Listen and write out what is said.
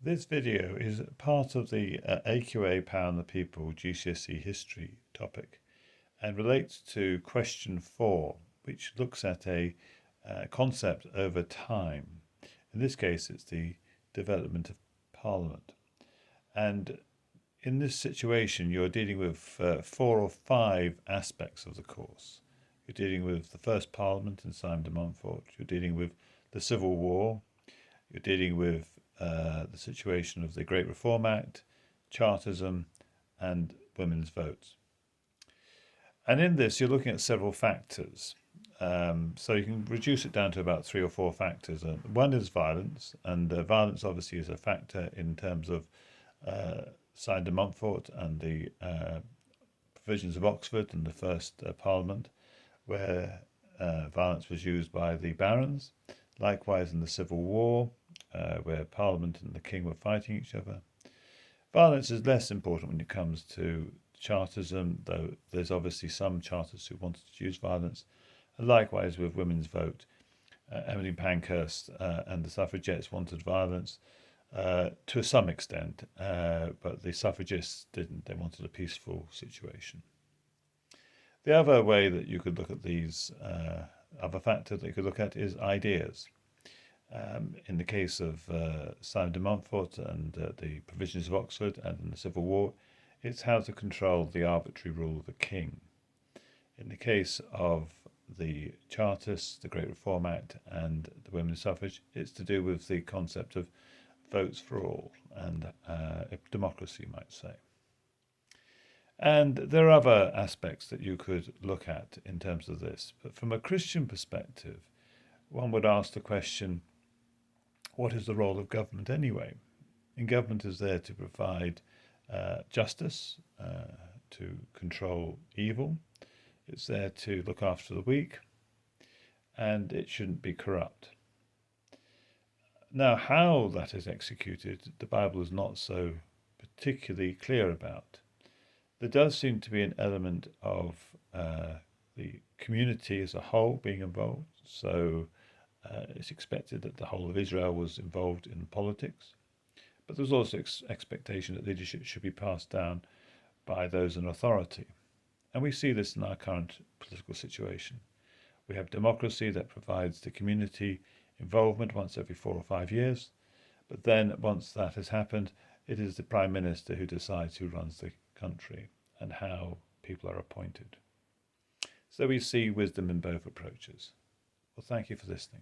This video is part of the AQA Power and the People GCSE History topic and relates to question 4, which looks at a concept over time. In this case, it's the development of Parliament. And in this situation, you're dealing with 4 or 5 aspects of the course. You're dealing with the first Parliament and Simon de Montfort. You're dealing with the Civil War. You're dealing with the situation of the Great Reform Act, Chartism, and women's votes. And in this, you're looking at several factors. So you can reduce it down to about 3 or 4 factors. One is violence, and violence obviously is a factor in terms of Simon de Montfort and the provisions of Oxford and the first Parliament, where violence was used by the barons. Likewise, in the Civil War, where Parliament and the King were fighting each other. Violence is less important when it comes to Chartism, though there's obviously some Chartists who wanted to use violence. And likewise with women's vote, Emmeline Pankhurst and the suffragettes wanted violence to some extent, but the suffragists didn't. They wanted a peaceful situation. The other way that you could look at these other factor that you could look at is ideas. In the case of Simon de Montfort and the provisions of Oxford and in the Civil War, it's how to control the arbitrary rule of the king. In the case of the Chartists, the Great Reform Act and the women's suffrage, it's to do with the concept of votes for all and democracy, you might say. And there are other aspects that you could look at in terms of this. But from a Christian perspective, one would ask the question, what is the role of government anyway? And government is there to provide justice, to control evil. It's there to look after the weak, and it shouldn't be corrupt. Now, how that is executed, the Bible is not so particularly clear about. There does seem to be an element of the community as a whole being involved. So it's expected that the whole of Israel was involved in politics. But there's also expectation that leadership should be passed down by those in authority. And we see this in our current political situation. We have democracy that provides the community involvement once every 4 or 5 years. But then once that has happened, it is the Prime Minister who decides who runs the country and how people are appointed. So we see wisdom in both approaches. Well, thank you for listening.